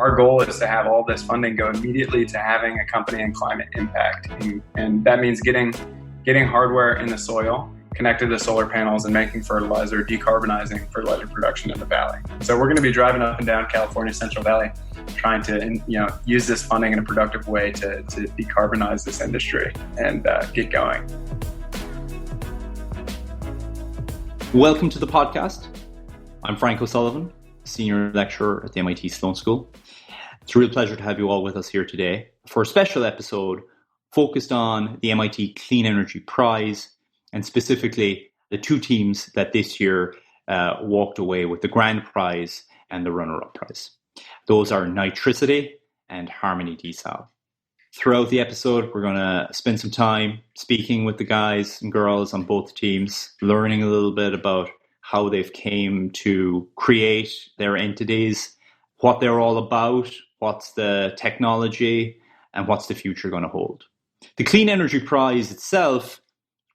Our goal is to have all this funding go immediately to having a company and climate impact. And that means getting hardware in the soil, connected to solar panels, and making fertilizer, decarbonizing fertilizer production in the valley. So we're going to be driving up and down California Central Valley, trying to use this funding in a productive way to decarbonize this industry and get going. Welcome to the podcast. I'm Frank O'Sullivan, Senior Lecturer at the MIT Sloan School. It's a real pleasure to have you all with us here today for a special episode focused on the MIT Clean Energy Prize, and specifically the two teams that this year walked away with the grand prize and the runner-up prize. Those are Nitricity and Harmony Desal. Throughout the episode, we're going to spend some time speaking with the guys and girls on both teams, learning a little bit about how they've came to create their entities, what they're all about, what's the technology, and what's the future going to hold. The Clean Energy Prize itself,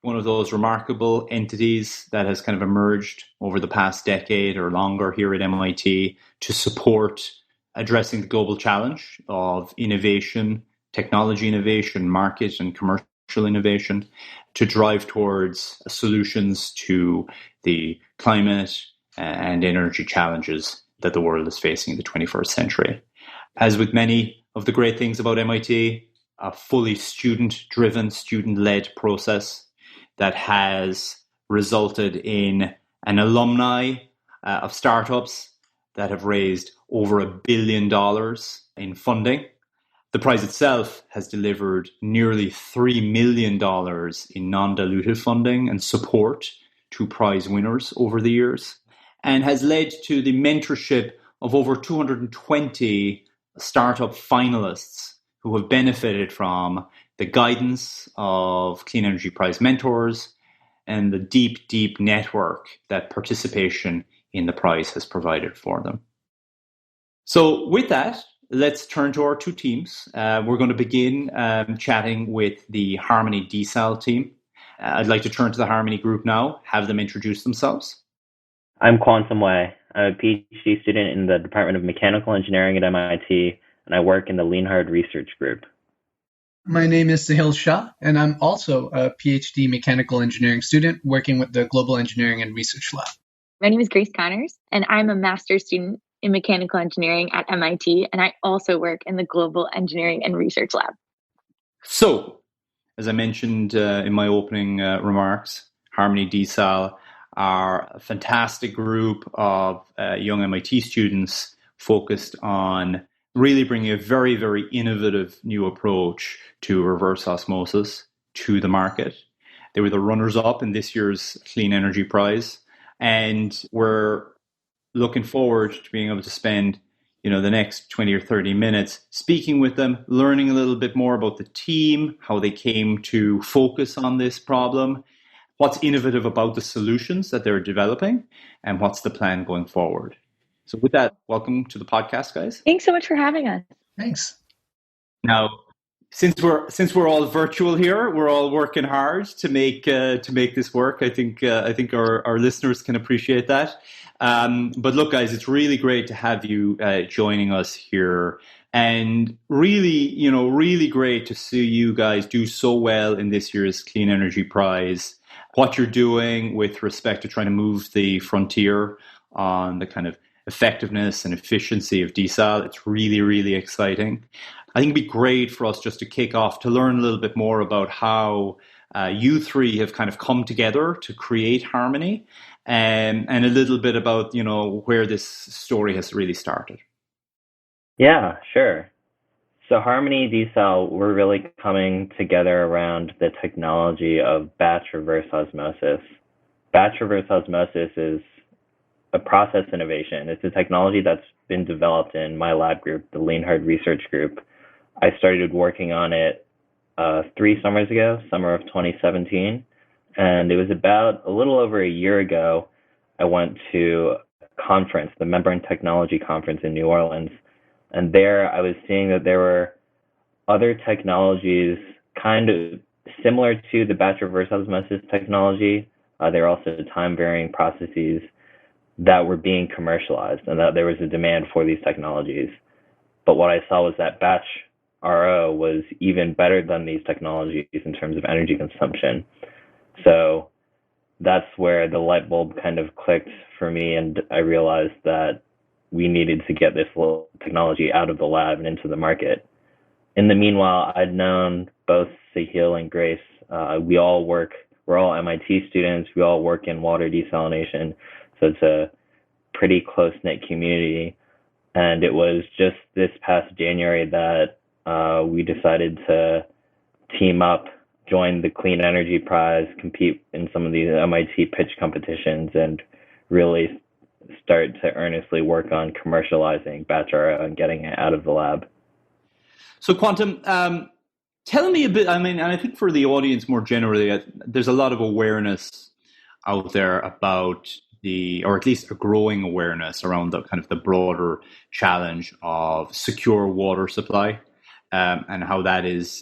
one of those remarkable entities that has kind of emerged over the past decade or longer here at MIT to support addressing the global challenge of innovation, technology innovation, market and commercial innovation, to drive towards solutions to the climate and energy challenges that the world is facing in the 21st century. As with many of the great things about MIT, a fully student-driven, student-led process that has resulted in an alumni of startups that have raised over $1 billion in funding. The prize itself has delivered nearly $3 million in non-dilutive funding and support to prize winners over the years, and has led to the mentorship of over 220 startup finalists who have benefited from the guidance of Clean Energy Prize mentors and the deep, deep network that participation in the prize has provided for them. So with that, let's turn to our two teams. We're going to begin chatting with the Harmony Desal team. I'd like to turn to the Harmony group now, have them introduce themselves. I'm Quantum Wei. I'm a PhD student in the Department of Mechanical Engineering at MIT, and I work in the Lienhard Research Group. My name is Sahil Shah, and I'm also a PhD mechanical engineering student working with the Global Engineering and Research Lab. My name is Grace Connors, and I'm a master's student in mechanical engineering at MIT, and I also work in the Global Engineering and Research Lab. So, as I mentioned in my opening remarks, Harmony Desal are a fantastic group of young MIT students focused on really bringing a very, very innovative new approach to reverse osmosis to the market. They were the runners-up in this year's Clean Energy Prize, and we're looking forward to being able to spend the next 20 or 30 minutes speaking with them, learning a little bit more about the team, how they came to focus on this problem, what's innovative about the solutions that they're developing, and what's the plan going forward. So with that, welcome to the podcast, guys. Thanks so much for having us. Thanks. Now, since we're all virtual here, we're all working hard to make this work. I think our listeners can appreciate that. But look, guys, it's really great to have you joining us here, and really great to see you guys do so well in this year's Clean Energy Prize. What you're doing with respect to trying to move the frontier on the kind of effectiveness and efficiency of desal, it's really, really exciting. I think it'd be great for us just to kick off to learn a little bit more about how you three have kind of come together to create Harmony, and a little bit about, where this story has really started. Yeah, sure. So Harmony Desal, we're really coming together around the technology of batch reverse osmosis. Batch reverse osmosis is a process innovation. It's a technology that's been developed in my lab group, the Lienhard Research Group. I started working on it 3 summers ago, summer of 2017. And it was about a little over a year ago, I went to a conference, the Membrane Technology Conference in New Orleans. And there I was seeing that there were other technologies kind of similar to the batch reverse osmosis technology. There are also time-varying processes that were being commercialized, and that there was a demand for these technologies. But what I saw was that batch RO was even better than these technologies in terms of energy consumption. So that's where the light bulb kind of clicked for me, and I realized that we needed to get this technology out of the lab and into the market. In the meanwhile, I'd known both Sahil and Grace. We're all MIT students. We all work in water desalination. So it's a pretty close-knit community. And it was just this past January that we decided to team up, join the Clean Energy Prize, compete in some of these MIT pitch competitions, and really start to earnestly work on commercializing batch RO and getting it out of the lab. So Quantum, tell me a bit, and I think for the audience more generally, there's a lot of awareness out there about or at least a growing awareness around the kind of the broader challenge of secure water supply, and how that's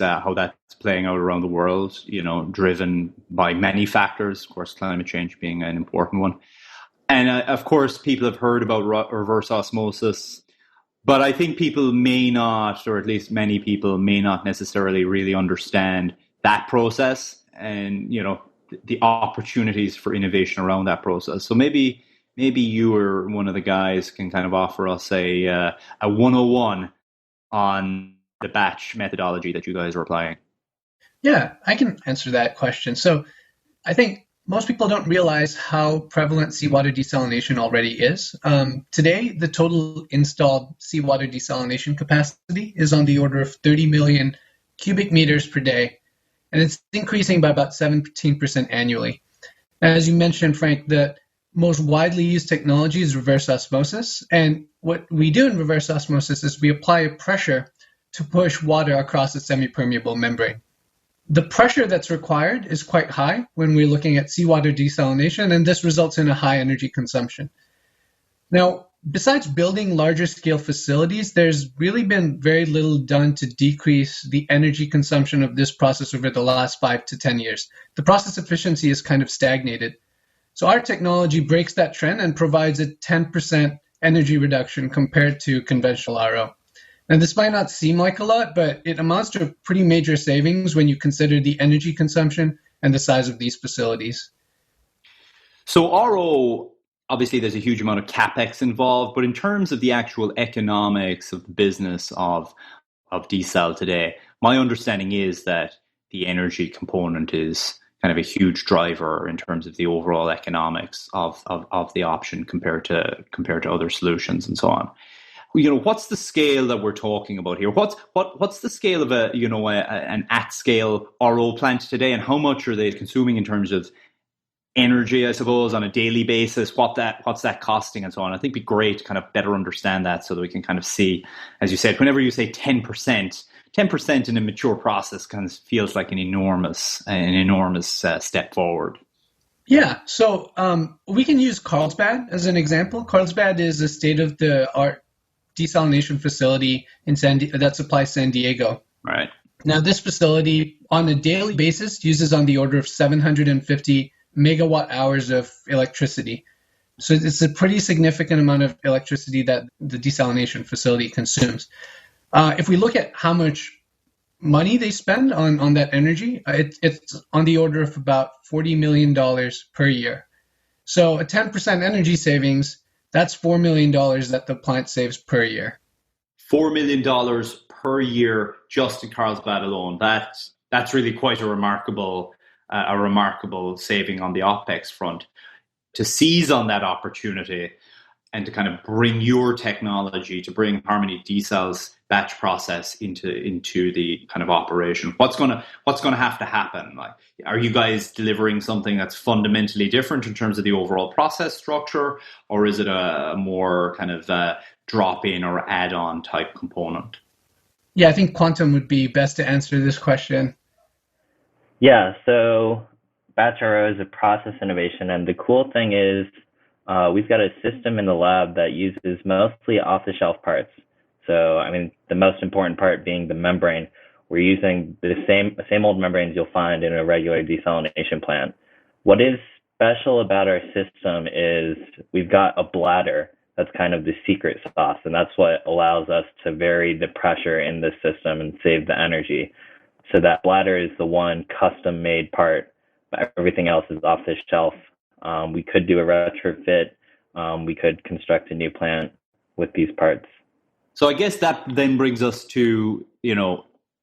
playing out around the world, driven by many factors, of course, climate change being an important one. And of course, people have heard about reverse osmosis, but I think people may not, or at least many people may not necessarily really understand that process and, the opportunities for innovation around that process. So maybe you or one of the guys can kind of offer us a 101 on the batch methodology that you guys are applying. Yeah, I can answer that question. So I think most people don't realize how prevalent seawater desalination already is. Today, the total installed seawater desalination capacity is on the order of 30 million cubic meters per day, and it's increasing by about 17% annually. As you mentioned, Frank, the most widely used technology is reverse osmosis, and what we do in reverse osmosis is we apply a pressure to push water across a semi-permeable membrane. The pressure that's required is quite high when we're looking at seawater desalination, and this results in a high energy consumption. Now, besides building larger scale facilities, there's really been very little done to decrease the energy consumption of this process over the last 5 to 10 years. The process efficiency is kind of stagnated. So our technology breaks that trend and provides a 10% energy reduction compared to conventional RO. Now, this might not seem like a lot, but it amounts to a pretty major savings when you consider the energy consumption and the size of these facilities. So RO, obviously there's a huge amount of CapEx involved, but in terms of the actual economics of the business of desal today, my understanding is that the energy component is kind of a huge driver in terms of the overall economics of the option compared to other solutions and so on. What's the scale that we're talking about here? What's the scale of an at-scale RO plant today, and how much are they consuming in terms of energy, I suppose, on a daily basis? What's that costing and so on? I think it'd be great to kind of better understand that so that we can kind of see, as you said, whenever you say 10% in a mature process kind of feels like an enormous step forward. Yeah, so we can use Carlsbad as an example. Carlsbad is a state-of-the-art desalination facility that supplies San Diego. Right. Now, this facility on a daily basis uses on the order of 750 megawatt hours of electricity. So it's a pretty significant amount of electricity that the desalination facility consumes. If we look at how much money they spend on that energy, it's on the order of about $40 million per year. So a 10% energy savings, that's $4 million that the plant saves per year. $4 million per year just in Carlsbad alone. That's really quite a remarkable saving on the OpEx front. To seize on that opportunity and to kind of bring your technology, to bring Harmony Desal's batch process into the kind of operation. What's gonna have to happen? Like, are you guys delivering something that's fundamentally different in terms of the overall process structure, or is it a more kind of drop-in or add-on type component? Yeah, I think Quantum would be best to answer this question. Yeah, so batch RO is a process innovation, and the cool thing is we've got a system in the lab that uses mostly off-the-shelf parts. So, the most important part being the membrane. We're using the same old membranes you'll find in a regular desalination plant. What is special about our system is we've got a bladder That's kind of the secret sauce, and that's what allows us to vary the pressure in the system and save the energy. So that bladder is the one custom-made part, but everything else is off the shelf. We could do a retrofit. We could construct a new plant with these parts. So I guess that then brings us to,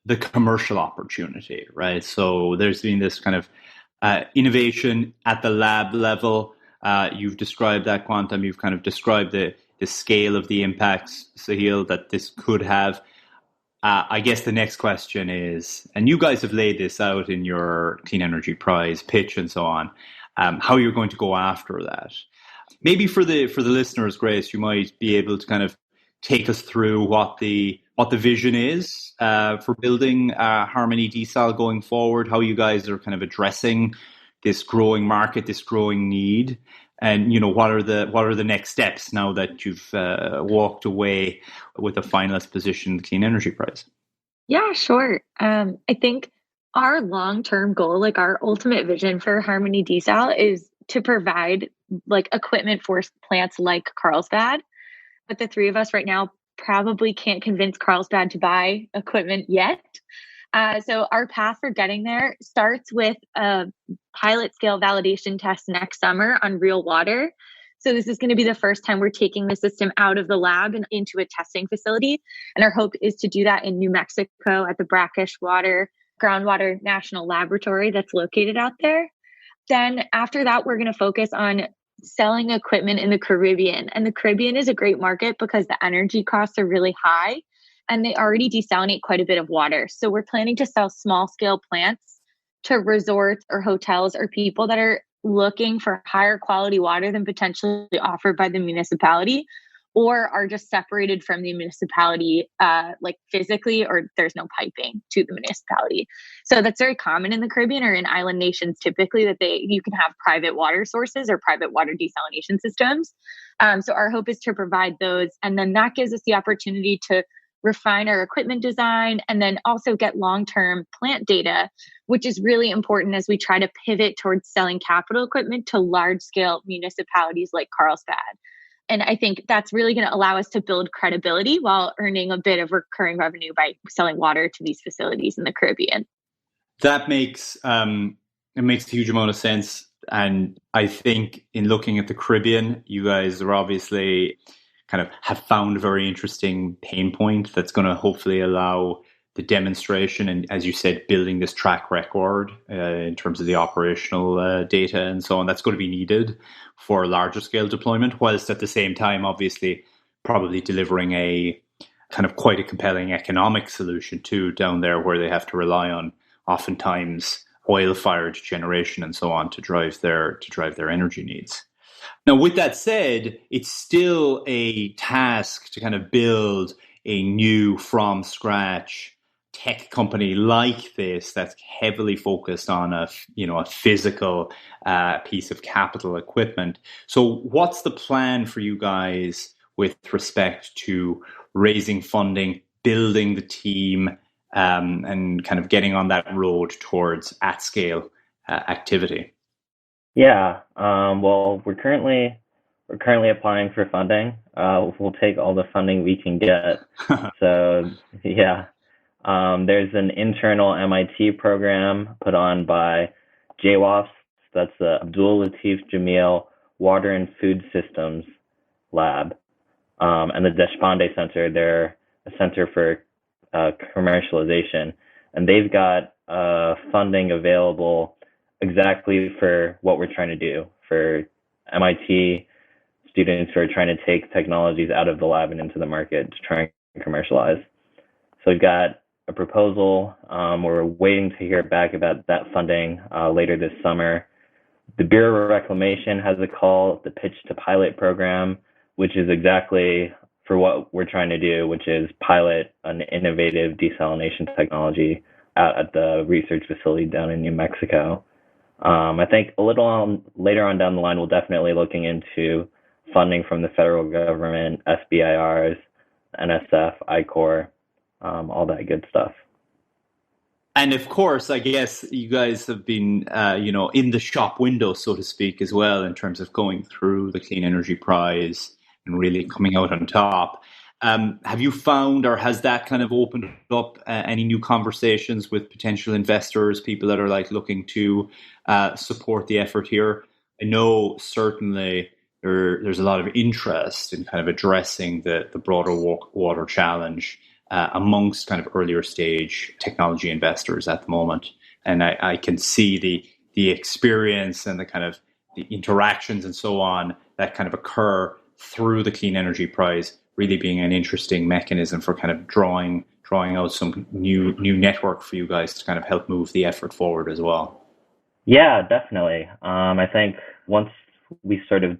the commercial opportunity, right? So there's been this kind of innovation at the lab level. You've described that, Quantum. You've kind of described the scale of the impacts, Sahil, that this could have. I guess the next question is, and you guys have laid this out in your Clean Energy Prize pitch and so on, how you're going to go after that. Maybe for the listeners, Grace, you might be able to kind of take us through what the vision is for building Harmony Desal going forward, how you guys are kind of addressing this growing market, this growing need, and what are the next steps now that you've walked away with a finalist position in the Clean Energy Prize? Yeah, sure. I think our long-term goal, like our ultimate vision for Harmony Desal, is to provide like equipment for plants like Carlsbad. But the three of us right now probably can't convince Carlsbad to buy equipment yet. So our path for getting there starts with a pilot scale validation test next summer on real water. So this is going to be the first time we're taking the system out of the lab and into a testing facility. And our hope is to do that in New Mexico at the Brackish Groundwater National Laboratory that's located out there. Then after that, we're going to focus on selling equipment in the Caribbean. And the Caribbean is a great market because the energy costs are really high and they already desalinate quite a bit of water. So we're planning to sell small scale plants to resorts or hotels or people that are looking for higher quality water than potentially offered by the municipality, or are just separated from the municipality like physically, or there's no piping to the municipality. So that's very common in the Caribbean or in island nations typically, that you can have private water sources or private water desalination systems. So our hope is to provide those. And then that gives us the opportunity to refine our equipment design and then also get long-term plant data, which is really important as we try to pivot towards selling capital equipment to large-scale municipalities like Carlsbad. And I think that's really going to allow us to build credibility while earning a bit of recurring revenue by selling water to these facilities in the Caribbean. That makes a huge amount of sense. And I think in looking at the Caribbean, you guys are obviously kind of have found a very interesting pain point that's going to hopefully allow the demonstration and, as you said, building this track record in terms of the operational data and so on. That's going to be needed for a larger scale deployment, whilst at the same time, obviously, probably delivering a kind of quite a compelling economic solution too down there, where they have to rely on oftentimes oil-fired generation and so on to drive their energy needs. Now, with that said, it's still a task to kind of build a new from scratch tech company like this that's heavily focused on a physical piece of capital equipment. So what's the plan for you guys with respect to raising funding, building the team, and kind of getting on that road towards at scale activity? Yeah, well, we're currently applying for funding. We'll take all the funding we can get. So yeah, there's an internal MIT program put on by JWAFS. That's the Abdul Latif Jameel Water and Food Systems Lab, and the Deshpande Center. They're a center for commercialization, and they've got funding available exactly for what we're trying to do for MIT students who are trying to take technologies out of the lab and into the market to try and commercialize. So we've got a proposal. We're waiting to hear back about that funding later this summer. The Bureau of Reclamation has a call, the Pitch to Pilot program, which is exactly for what we're trying to do, which is pilot an innovative desalination technology out at the research facility down in New Mexico. I think a little later on down the line, we'll definitely looking into funding from the federal government, SBIRs, NSF, ICOR, all that good stuff. And of course, I guess you guys have been, in the shop window, so to speak, as well, in terms of going through the Clean Energy Prize really coming out on top. Have you found, or has that kind of opened up any new conversations with potential investors, people that are like looking to support the effort here? I know certainly there's a lot of interest in kind of addressing the broader water challenge amongst kind of earlier stage technology investors at the moment. And I can see the experience and the kind of the interactions and so on that kind of occur through the Clean Energy Prize really being an interesting mechanism for kind of drawing out some new network for you guys to kind of help move the effort forward as well. Yeah, definitely. I think once we sort of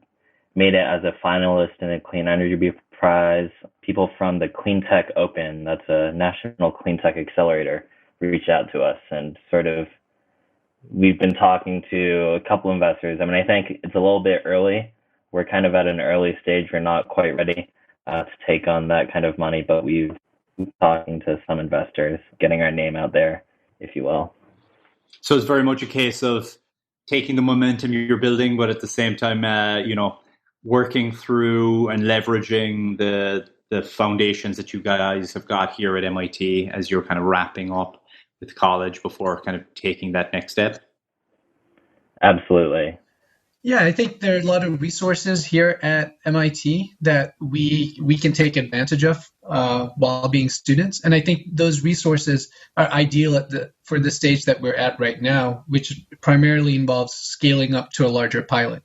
made it as a finalist in the Clean Energy Prize, people from the cleantech Open, that's a national cleantech accelerator, reached out to us and sort of we've been talking to a couple investors. I mean, I think it's a little bit early. We're kind of at an early stage. We're not quite ready to take on that kind of money, but we've been talking to some investors, getting our name out there, if you will. So it's very much a case of taking the momentum you're building, but at the same time, working through and leveraging the foundations that you guys have got here at MIT as you're kind of wrapping up with college before kind of taking that next step. Absolutely. Yeah, I think there are a lot of resources here at MIT that we can take advantage of while being students, and I think those resources are ideal for the stage that we're at right now, which primarily involves scaling up to a larger pilot.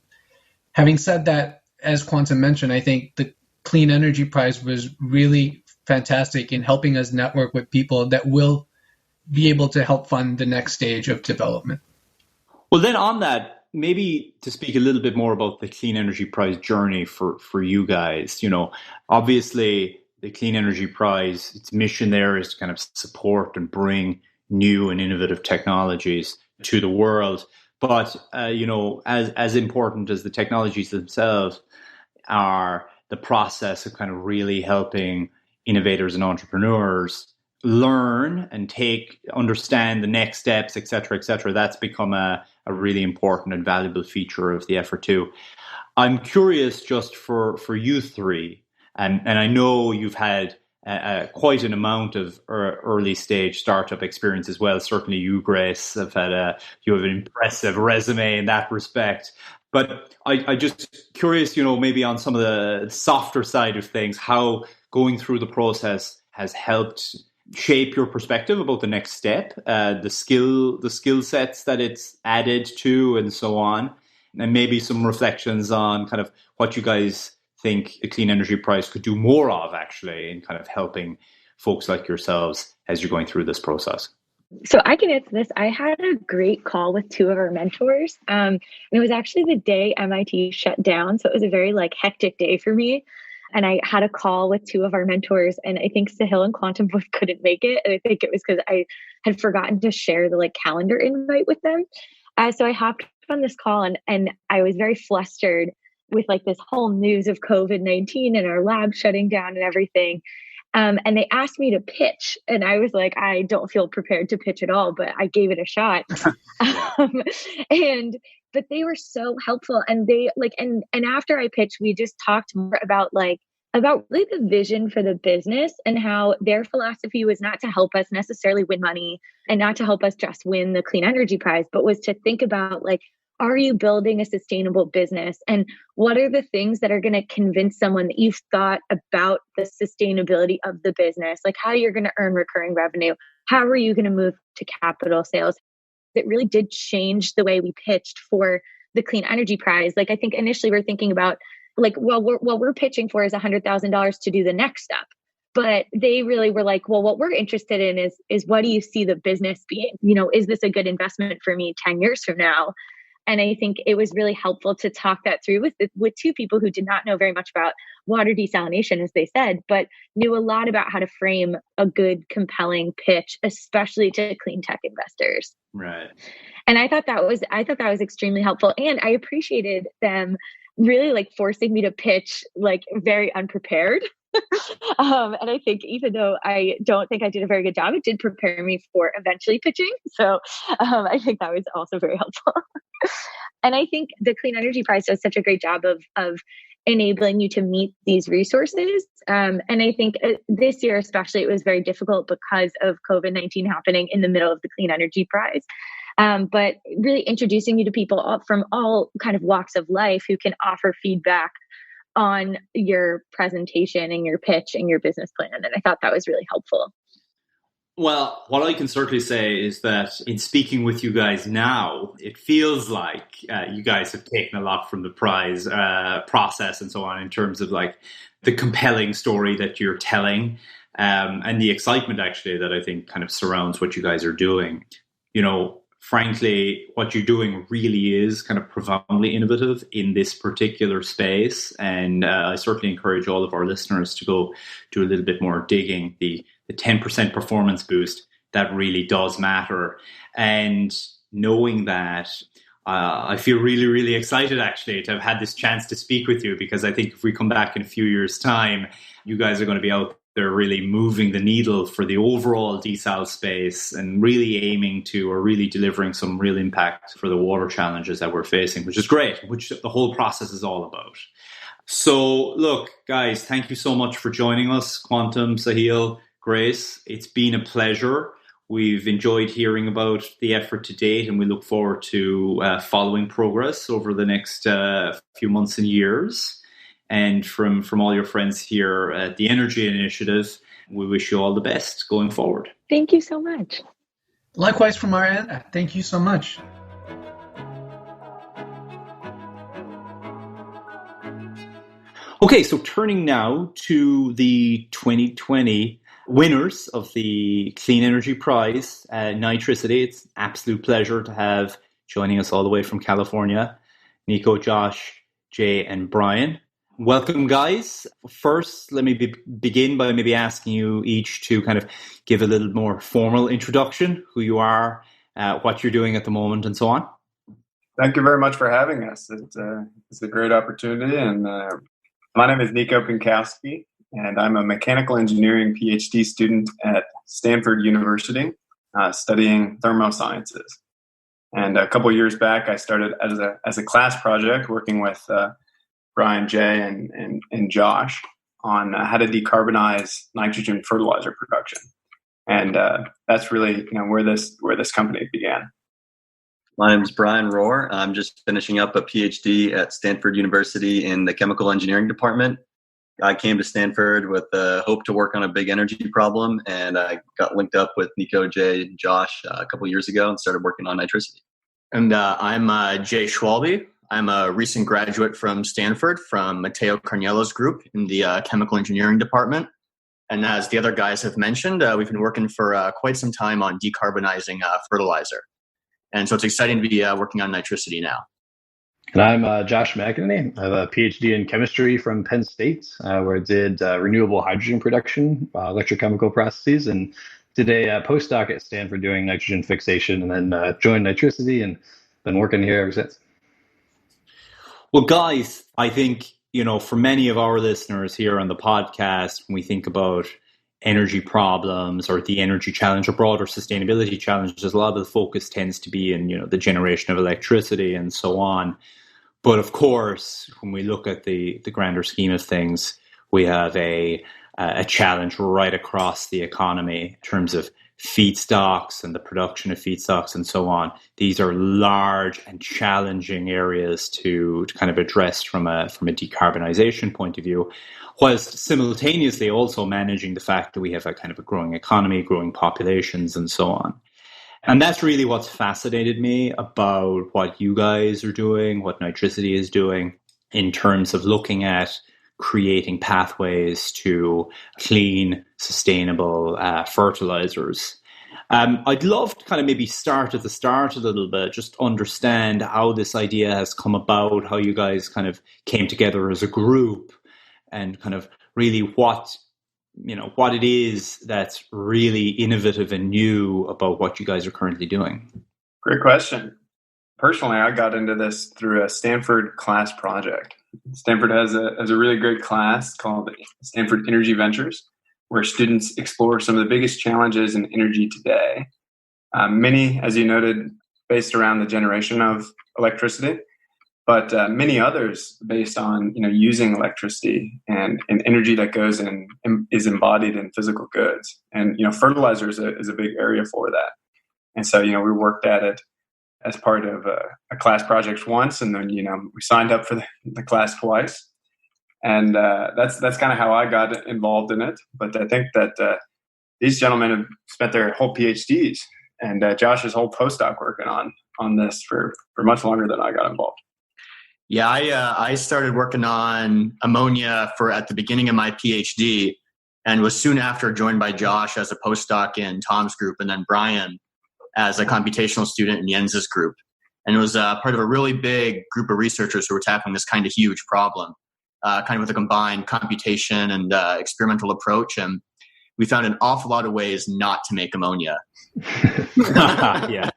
Having said that, as Quantum mentioned, I think the Clean Energy Prize was really fantastic in helping us network with people that will be able to help fund the next stage of development. Well, then on that, maybe to speak a little bit more about the Clean Energy Prize journey for you guys. Obviously the Clean Energy Prize, its mission there is to kind of support and bring new and innovative technologies to the world. But, as important as the technologies themselves are, the process of kind of really helping innovators and entrepreneurs learn and understand the next steps, et cetera, that's become a really important and valuable feature of the effort too. I'm curious just for you three, and I know you've had quite an amount of early stage startup experience as well. Certainly you, Grace, you have an impressive resume in that respect. But I just curious, maybe on some of the softer side of things, how going through the process has helped shape your perspective about the next step, the skill sets that it's added to, and so on, and maybe some reflections on kind of what you guys think the Clean Energy Prize could do more of, actually, in kind of helping folks like yourselves as you're going through this process. So I can answer this. I had a great call with two of our mentors. And it was actually the day MIT shut down. So it was a very hectic day for me. And I had a call with two of our mentors, and I think Sahil and Quantum both couldn't make it. And I think it was because I had forgotten to share the calendar invite with them. So I hopped on this call, and I was very flustered with this whole news of COVID-19 and our lab shutting down and everything. And they asked me to pitch, and I was like, I don't feel prepared to pitch at all, but I gave it a shot. But they were so helpful, and they and after I pitched, we just talked more about really the vision for the business and how their philosophy was not to help us necessarily win money and not to help us just win the Clean Energy Prize, but was to think about are you building a sustainable business? And what are the things that are going to convince someone that you've thought about the sustainability of the business? How you're going to earn recurring revenue? How are you going to move to capital sales? It really did change the way we pitched for the Clean Energy Prize. I think initially we're thinking about what we're pitching for is $100,000 to do the next step. But they really were what we're interested in is what do you see the business being? Is this a good investment for me 10 years from now? And I think it was really helpful to talk that through with two people who did not know very much about water desalination, as they said, but knew a lot about how to frame a good, compelling pitch, especially to clean tech investors. Right. And I thought that was extremely helpful. And I appreciated them really forcing me to pitch very unprepared. And I think even though I don't think I did a very good job, it did prepare me for eventually pitching. So I think that was also very helpful. And I think the Clean Energy Prize does such a great job of enabling you to meet these resources. And I think this year, especially, it was very difficult because of COVID-19 happening in the middle of the Clean Energy Prize. But really introducing you to people from all kind of walks of life who can offer feedback on your presentation and your pitch and your business plan. And I thought that was really helpful. Well, what I can certainly say is that in speaking with you guys now, it feels like you guys have taken a lot from the prize process and so on in terms of like the compelling story that you're telling and the excitement actually that I think kind of surrounds what you guys are doing. You know, frankly, what you're doing really is kind of profoundly innovative in this particular space. And I certainly encourage all of our listeners to go do a little bit more digging. The 10% performance boost, that really does matter. And knowing that, I feel really, really excited actually to have had this chance to speak with you, because I think if we come back in a few years' time, you guys are going to be out there really moving the needle for the overall desal space and really aiming to or really delivering some real impact for the water challenges that we're facing, which is great, which the whole process is all about. So look, guys, thank you so much for joining us. Quantum, Sahil, Grace, it's been a pleasure. We've enjoyed hearing about the effort to date, and we look forward to following progress over the next few months and years. And from all your friends here at the Energy Initiative, we wish you all the best going forward. Thank you so much. Likewise from our end, thank you so much. Okay, so turning now to the 2020 winners of the Clean Energy Prize, Nitricity. It's an absolute pleasure to have joining us all the way from California, Nico, Josh, Jay, and Brian. Welcome, guys. First, let me begin by maybe asking you each to kind of give a little more formal introduction, who you are, what you're doing at the moment, and so on. Thank you very much for having us. It's a great opportunity. And my name is Nico Pinkowski, and I'm a mechanical engineering PhD student at Stanford University, studying thermosciences. And a couple of years back, I started as a class project working with Brian, Jay, and Josh on how to decarbonize nitrogen fertilizer production, and that's really where this company began. My name is Brian Rohr. I'm just finishing up a PhD at Stanford University in the chemical engineering department. I came to Stanford with the hope to work on a big energy problem, and I got linked up with Nico, Jay, and Josh a couple of years ago and started working on Nitricity. And I'm Jay Schwalbe. I'm a recent graduate from Stanford from Matteo Carniello's group in the chemical engineering department. And as the other guys have mentioned, we've been working for quite some time on decarbonizing fertilizer. And so it's exciting to be working on Nitricity now. And I'm Josh McEnany. I have a PhD in chemistry from Penn State, where I did renewable hydrogen production, electrochemical processes, and did a postdoc at Stanford doing nitrogen fixation, and then joined Nitricity and been working here ever since. Well, guys, I think, for many of our listeners here on the podcast, when we think about energy problems or the energy challenge or broader sustainability challenges, a lot of the focus tends to be in, the generation of electricity and so on. But of course, when we look at the grander scheme of things, we have a challenge right across the economy in terms of feedstocks and the production of feedstocks and so on. These are large and challenging areas to kind of address from a decarbonization point of view, whilst simultaneously also managing the fact that we have a kind of a growing economy, growing populations, and so on. And that's really what's fascinated me about what you guys are doing, what Nitricity is doing in terms of looking at creating pathways to clean, sustainable fertilizers. I'd love to kind of maybe start at the start a little bit, just understand how this idea has come about, how you guys kind of came together as a group, and kind of really what it is that's really innovative and new about what you guys are currently doing. Great question. Personally, I got into this through a Stanford class project. Stanford has a really great class called Stanford Energy Ventures, where students explore some of the biggest challenges in energy today. Many, as you noted, based around the generation of electricity, but many others based on using electricity and energy that goes in is embodied in physical goods. And fertilizer is a big area for that. And so we worked at it as part of a class project once, and then we signed up for the class twice. And that's kind of how I got involved in it. But I think that these gentlemen have spent their whole PhDs and Josh's whole postdoc working on this for much longer than I got involved. Yeah, I started working on ammonia at the beginning of my PhD, and was soon after joined by Josh as a postdoc in Tom's group, and then Brian as a computational student in Jens's group. And it was part of a really big group of researchers who were tackling this kind of huge problem, kind of with a combined computation and experimental approach. And we found an awful lot of ways not to make ammonia. Yeah.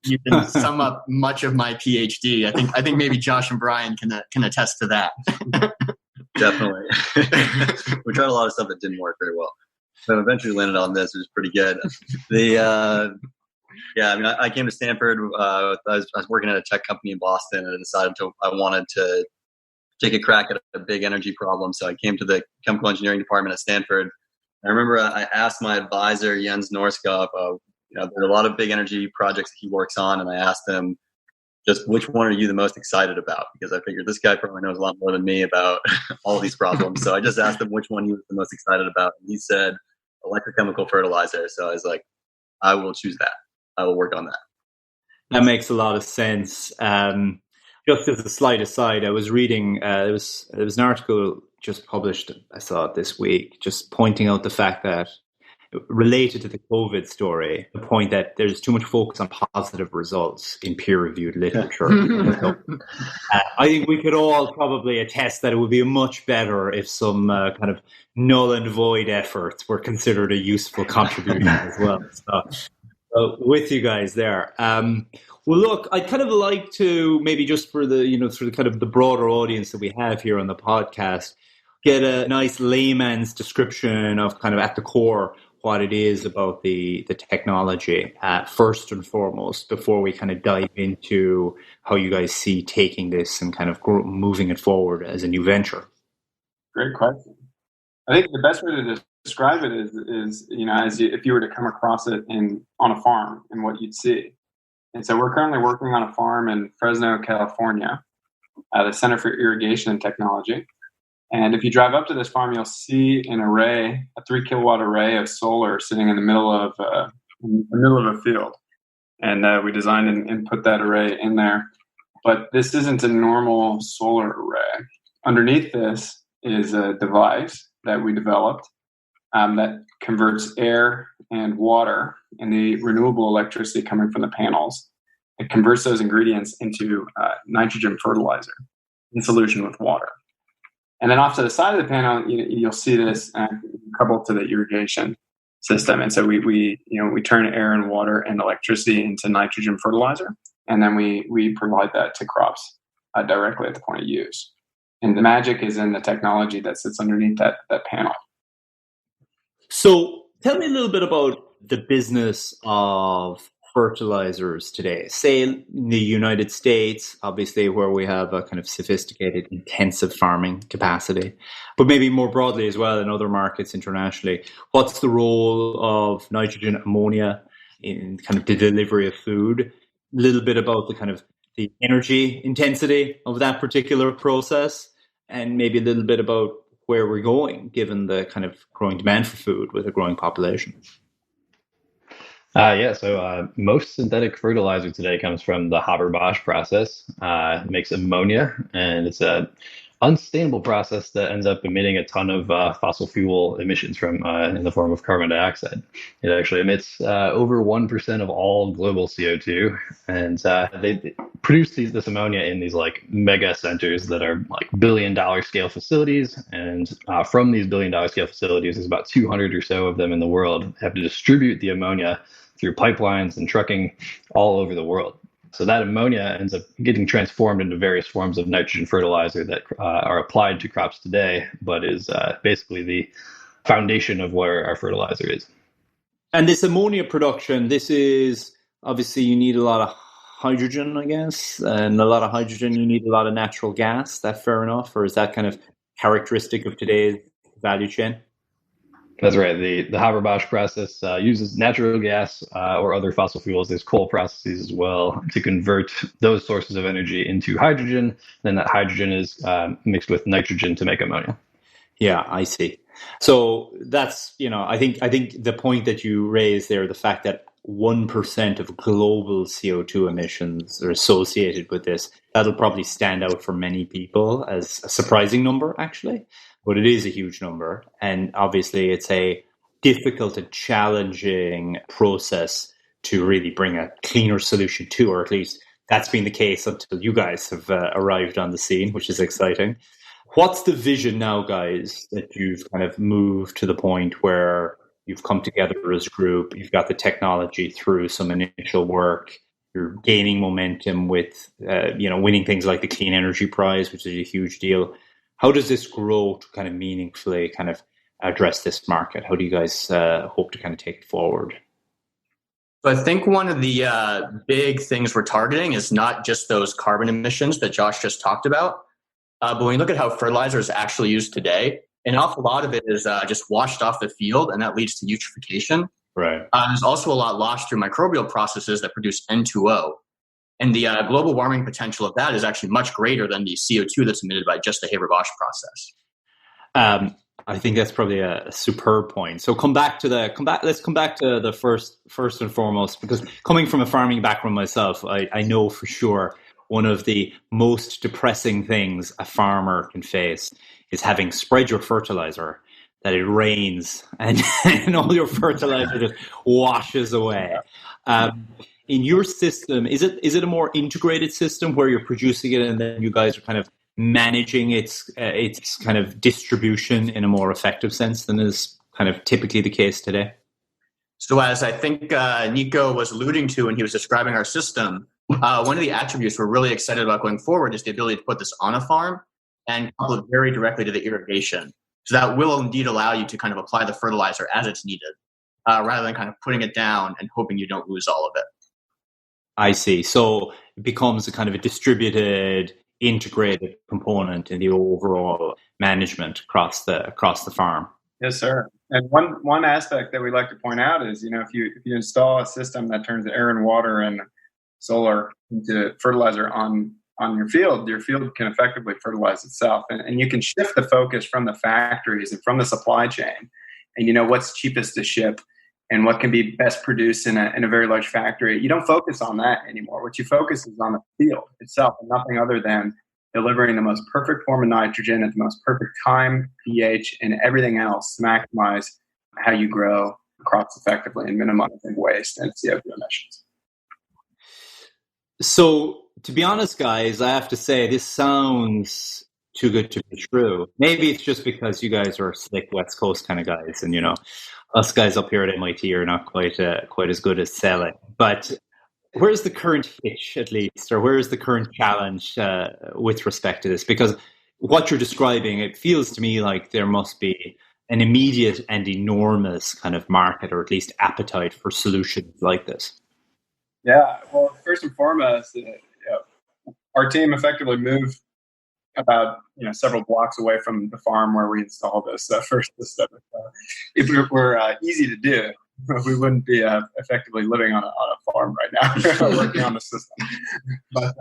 You can sum up much of my PhD. I think maybe Josh and Brian can attest to that. Definitely. We tried a lot of stuff that didn't work very well, but eventually landed on this, which is pretty good. I came to Stanford. I was working at a tech company in Boston, and I decided I wanted to take a crack at a big energy problem. So I came to the chemical engineering department at Stanford. I remember I asked my advisor, Jens Norskov, there are a lot of big energy projects that he works on, and I asked him, just which one are you the most excited about? Because I figured this guy probably knows a lot more than me about all these problems. So I just asked him which one he was the most excited about. And he said electrochemical fertilizer. So I was like, I will choose that. I will work on that. That makes a lot of sense. Just as a slight aside, I was reading, there was an article just published, I saw it this week, just pointing out the fact that, related to the COVID story, the point that there's too much focus on positive results in peer-reviewed literature. So, I think we could all probably attest that it would be much better if some kind of null and void efforts were considered a useful contribution as well. So with you guys there. Well, look, I'd kind of like to maybe just for the sort of kind of the broader audience that we have here on the podcast, get a nice layman's description of kind of at the core what it is about the technology first and foremost, before we kind of dive into how you guys see taking this and kind of moving it forward as a new venture. Great question. I think the best way to describe it is if you were to come across it on a farm and what you'd see. And so we're currently working on a farm in Fresno, California, at the Center for Irrigation and Technology. And if you drive up to this farm, you'll see a 3 kilowatt array of solar sitting in the middle of a field. And we designed and put that array in there. But this isn't a normal solar array. Underneath this is a device that we developed that converts air and water and the renewable electricity coming from the panels. It converts those ingredients into nitrogen fertilizer in solution with water. And then off to the side of the panel, you'll see this coupled to the irrigation system. And so we turn air and water and electricity into nitrogen fertilizer, and then we provide that to crops directly at the point of use. And the magic is in the technology that sits underneath that panel. So tell me a little bit about the business of fertilizers today. Say in the United States, obviously, where we have a kind of sophisticated, intensive farming capacity, but maybe more broadly as well in other markets internationally. What's the role of nitrogen, ammonia in kind of the delivery of food? A little bit about the kind of the energy intensity of that particular process, and maybe a little bit about where we're going, given the kind of growing demand for food with a growing population. So most synthetic fertilizer today comes from the Haber-Bosch process. It makes ammonia, and it's an unsustainable process that ends up emitting a ton of fossil fuel emissions from in the form of carbon dioxide. It actually emits over 1% of all global CO2, and they produce this ammonia in these like mega centers that are like billion-dollar scale facilities. And from these billion-dollar scale facilities, there's about 200 or so of them in the world, have to distribute the ammonia through pipelines and trucking all over the world. So that ammonia ends up getting transformed into various forms of nitrogen fertilizer that are applied to crops today, but is basically the foundation of where our fertilizer is. And this ammonia production, this is obviously you need a lot of hydrogen, I guess, and a lot of hydrogen, you need a lot of natural gas. That fair enough, or is that kind of characteristic of today's value chain? That's right. The Haber-Bosch process uses natural gas or other fossil fuels. There's coal processes as well to convert those sources of energy into hydrogen. Then that hydrogen is mixed with nitrogen to make ammonia. Yeah, I see. So that's, I think the point that you raised there, the fact that 1% of global CO2 emissions are associated with this, that'll probably stand out for many people as a surprising number, actually. But it is a huge number. And obviously, it's a difficult and challenging process to really bring a cleaner solution to, or at least that's been the case until you guys have arrived on the scene, which is exciting. What's the vision now, guys, that you've kind of moved to the point where you've come together as a group, you've got the technology through some initial work, you're gaining momentum with, winning things like the Clean Energy Prize, which is a huge deal. How does this grow to kind of meaningfully kind of address this market? How do you guys hope to kind of take it forward? So I think one of the big things we're targeting is not just those carbon emissions that Josh just talked about, but when you look at how fertilizer is actually used today, an awful lot of it is just washed off the field, and that leads to eutrophication. Right. There's also a lot lost through microbial processes that produce N2O. And the global warming potential of that is actually much greater than the CO2 that's emitted by just the Haber-Bosch process. I think that's probably a superb point. So let's come back to the first and foremost, because coming from a farming background myself, I know for sure one of the most depressing things a farmer can face is having spread your fertilizer, that it rains and all your fertilizer just washes away. In your system, is it a more integrated system where you're producing it and then you guys are kind of managing its kind of distribution in a more effective sense than is kind of typically the case today? So as I think Nico was alluding to when he was describing our system, one of the attributes we're really excited about going forward is the ability to put this on a farm and couple it very directly to the irrigation. So that will indeed allow you to kind of apply the fertilizer as it's needed, rather than kind of putting it down and hoping you don't lose all of it. I see. So it becomes a kind of a distributed, integrated component in the overall management across the farm. Yes, sir. And one aspect that we like to point out is, if you install a system that turns air and water and solar into fertilizer on your field can effectively fertilize itself. And you can shift the focus from the factories and from the supply chain and what's cheapest to ship and what can be best produced in a very large factory. You don't focus on that anymore. What you focus is on the field itself and nothing other than delivering the most perfect form of nitrogen at the most perfect time, pH, and everything else to maximize how you grow crops effectively and minimizing waste and CO2 emissions. So, to be honest, guys, I have to say this sounds too good to be true. Maybe it's just because you guys are slick West Coast kind of guys, and us guys up here at MIT are not quite as good at selling. But where's the current hitch, at least, or where is the current challenge with respect to this? Because what you're describing, it feels to me like there must be an immediate and enormous kind of market, or at least appetite for solutions like this. Yeah, well, first and foremost, our team effectively moved about several blocks away from the farm where we installed this first system. If it were easy to do, we wouldn't be effectively living on a farm right now working on the system. But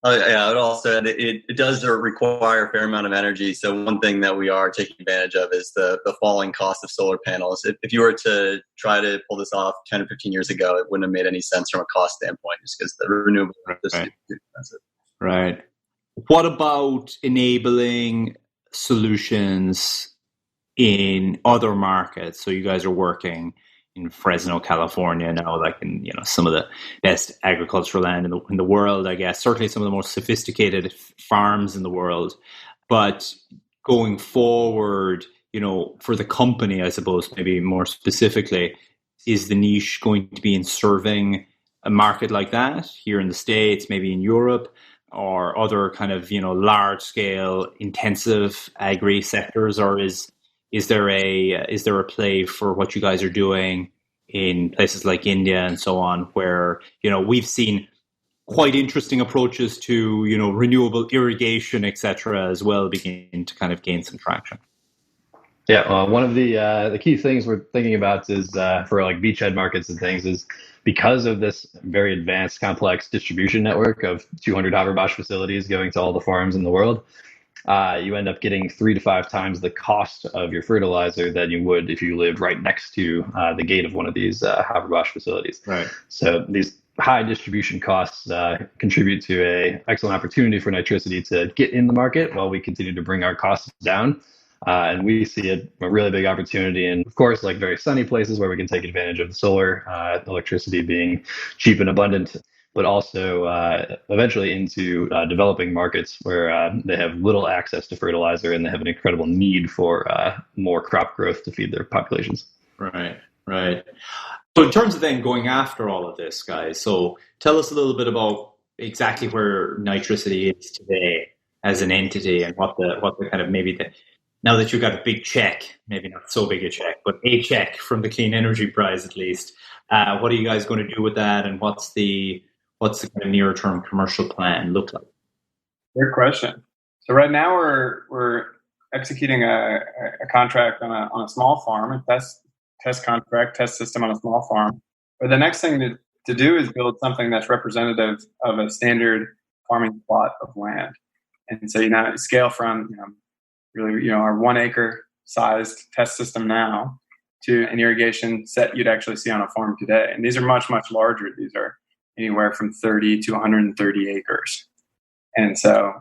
I would also add it does require a fair amount of energy. So one thing that we are taking advantage of is the falling cost of solar panels. If you were to try to pull this off 10 or 15 years ago, it wouldn't have made any sense from a cost standpoint, just because the renewable is too expensive. Right. What about enabling solutions in other markets? So you guys are working in Fresno, California now, like in some of the best agricultural land in the world, I guess. Certainly some of the most sophisticated farms in the world. But going forward, for the company, I suppose, maybe more specifically, is the niche going to be in serving a market like that here in the States, maybe in Europe, or other kind of large scale intensive agri sectors, or is there a play for what you guys are doing in places like India and so on, where we've seen quite interesting approaches to, renewable irrigation, etc., as well begin to kind of gain some traction. Yeah, one of the key things we're thinking about is for like beachhead markets and things is because of this very advanced, complex distribution network of 200 Haber-Bosch facilities going to all the farms in the world, you end up getting 3 to 5 times the cost of your fertilizer than you would if you lived right next to the gate of one of these Haber-Bosch facilities. Right. So these high distribution costs contribute to an excellent opportunity for Nitricity to get in the market while we continue to bring our costs down. And we see a really big opportunity in, of course, like very sunny places where we can take advantage of the solar electricity being cheap and abundant, but also eventually into developing markets where they have little access to fertilizer and they have an incredible need for more crop growth to feed their populations. Right. So in terms of then going after all of this, guys, so tell us a little bit about exactly where Nitricity is today as an entity and what the kind of now that you've got a big check, maybe not so big a check, but a check from the Clean Energy Prize at least, what are you guys going to do with that, and what's the kind of near-term commercial plan look like? Great question. So right now we're executing a contract on a small farm, a test contract, test system on a small farm. But the next thing to do is build something that's representative of a standard farming plot of land. And so scale from really our 1 acre sized test system now to an irrigation set you'd actually see on a farm today. And these are much, much larger. These are anywhere from 30 to 130 acres. And so,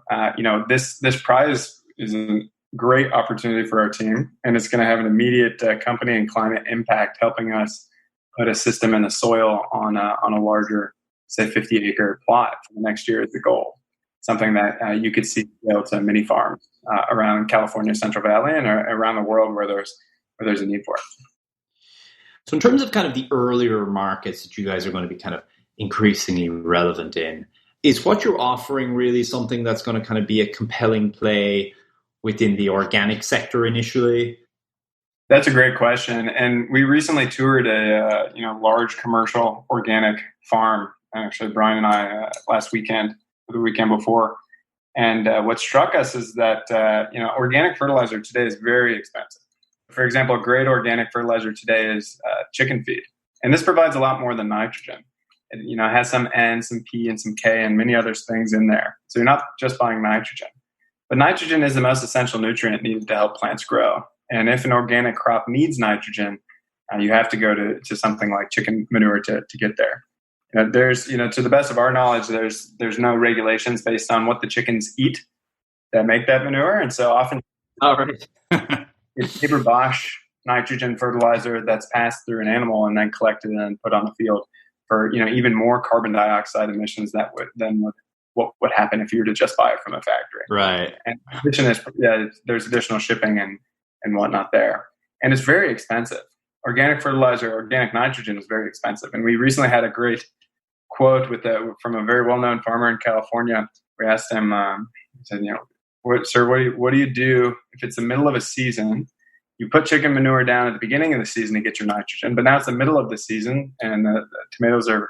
this prize is a great opportunity for our team, and it's going to have an immediate company and climate impact, helping us put a system in the soil on a larger, say, 50 acre plot for the next year is the goal. Something that you could see scale to mini farms around California, Central Valley, and around the world where there's a need for it. So in terms of kind of the earlier markets that you guys are going to be kind of increasingly relevant in, is what you're offering really something that's going to kind of be a compelling play within the organic sector initially? That's a great question. And we recently toured a large commercial organic farm. Actually, Brian and I last weekend, or the weekend before. And what struck us is that organic fertilizer today is very expensive. For example, a great organic fertilizer today is chicken feed, and this provides a lot more than nitrogen. It has some N, some P, and some K, and many other things in there. So you're not just buying nitrogen. But nitrogen is the most essential nutrient needed to help plants grow. And if an organic crop needs nitrogen, you have to go to something like chicken manure to get there. There's, to the best of our knowledge, there's no regulations based on what the chickens eat that make that manure. And so often it's Haber-Bosch nitrogen fertilizer that's passed through an animal and then collected and put on the field for, even more carbon dioxide emissions than what would happen if you were to just buy it from a factory. Right. And in addition, there's additional shipping and whatnot there. And it's very expensive. Organic fertilizer, organic nitrogen is very expensive. And we recently had a great quote from a very well-known farmer in California. We asked him, he said, "Sir, what do you do if it's the middle of a season? You put chicken manure down at the beginning of the season to get your nitrogen, but now it's the middle of the season and the tomatoes are,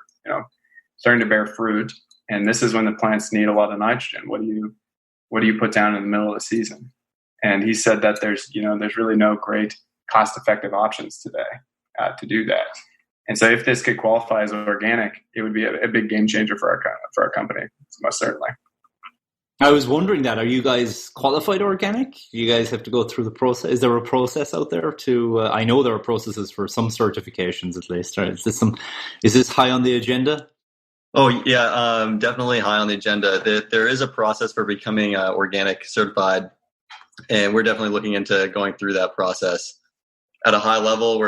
starting to bear fruit, and this is when the plants need a lot of nitrogen. What do you put down in the middle of the season?" And he said that there's really no great cost-effective options today to do that. And so if this could qualify as organic, it would be a big game changer for our company, most certainly. I was wondering that. Are you guys qualified organic? You guys have to go through the process. Is there a process out there I know there are processes for some certifications at least. Right? Is this high on the agenda? Oh, yeah, definitely high on the agenda. There is a process for becoming organic certified, and we're definitely looking into going through that process. At a high level,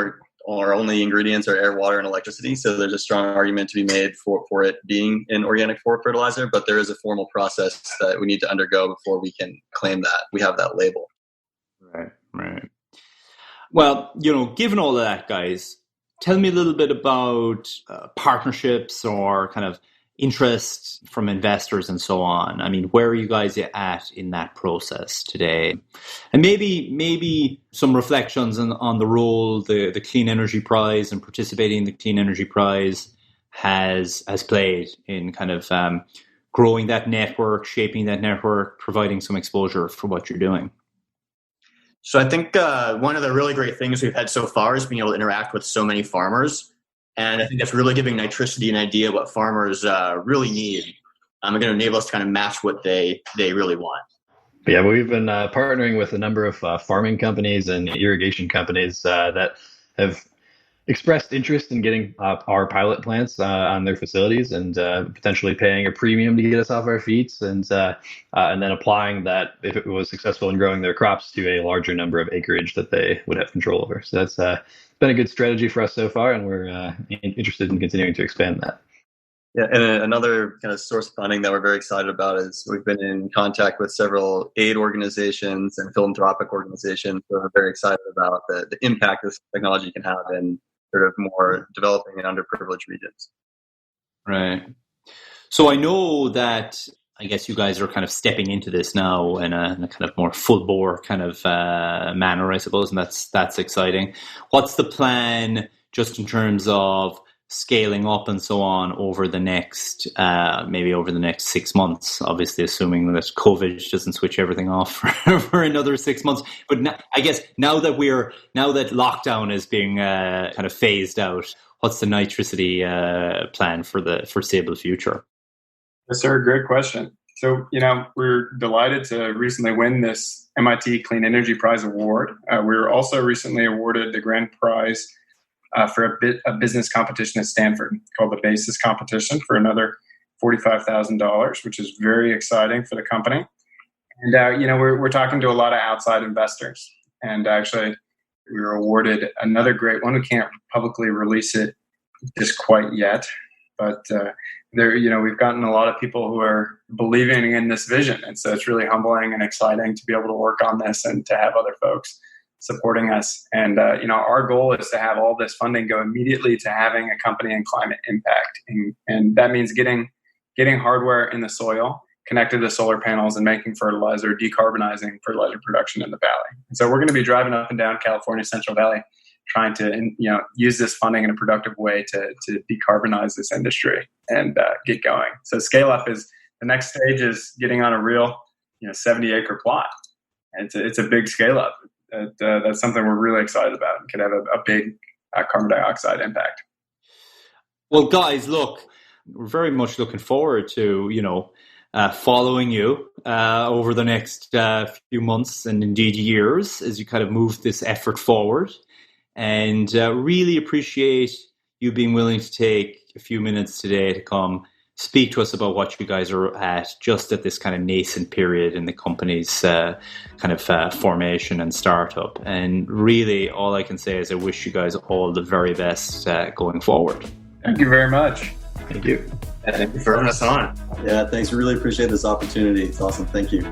our only ingredients are air, water, and electricity, so there's a strong argument to be made for it being an organic fertilizer, but there is a formal process that we need to undergo before we can claim that we have that label. Right. Well, given all of that, guys, tell me a little bit about partnerships or kind of interest from investors and so on. I mean, where are you guys at in that process today? And maybe some reflections on the role the Clean Energy Prize and participating in the Clean Energy Prize has played in kind of growing that network, shaping that network, providing some exposure for what you're doing? So I think one of the really great things we've had so far is being able to interact with so many farmers. And I think that's really giving Nitricity an idea what farmers really need. Going to enable us to kind of match what they really want. Yeah, we've been partnering with a number of farming companies and irrigation companies that have expressed interest in getting our pilot plants on their facilities and potentially paying a premium to get us off our feet and then applying that, if it was successful in growing their crops, to a larger number of acreage that they would have control over. So that's been a good strategy for us so far, and we're interested in continuing to expand that. Yeah, and another kind of source of funding that we're very excited about is we've been in contact with several aid organizations and philanthropic organizations who are very excited about the impact this technology can have in sort of more developing and underprivileged regions. Right. So I know that, I guess you guys are kind of stepping into this now in a kind of more full bore kind of manner, I suppose, and that's exciting. What's the plan just in terms of scaling up and so on over the next, maybe over the next 6 months, obviously assuming that COVID doesn't switch everything off for another 6 months. But now, I guess now that lockdown is being kind of phased out, what's the Nitricity plan for the foreseeable future? Yes, sir. Great question. So, we're delighted to recently win this MIT Clean Energy Prize Award. We were also recently awarded the grand prize for a business competition at Stanford called the BASIS competition for another $45,000, which is very exciting for the company. And, we're talking to a lot of outside investors. And actually, we were awarded another great one. We can't publicly release it just quite yet, but we've gotten a lot of people who are believing in this vision. And so it's really humbling and exciting to be able to work on this and to have other folks supporting us. And, our goal is to have all this funding go immediately to having a company and climate impact. And that means getting hardware in the soil, connected to solar panels, and making fertilizer, decarbonizing fertilizer production in the valley. And so we're going to be driving up and down California Central Valley, trying to use this funding in a productive way to decarbonize this industry and get going. So scale up is the next stage, is getting on a real 70-acre plot. And it's a big scale up. That's something we're really excited about and could have a big carbon dioxide impact. Well, guys, look, we're very much looking forward to following you over the next few months and indeed years as you kind of move this effort forward. And really appreciate you being willing to take a few minutes today to come speak to us about what you guys are at just at this kind of nascent period in the company's kind of formation and startup. And really, all I can say is I wish you guys all the very best going forward. Thank you very much. Thank you. Thank you for having us on. Yeah, thanks. We really appreciate this opportunity. It's awesome. Thank you.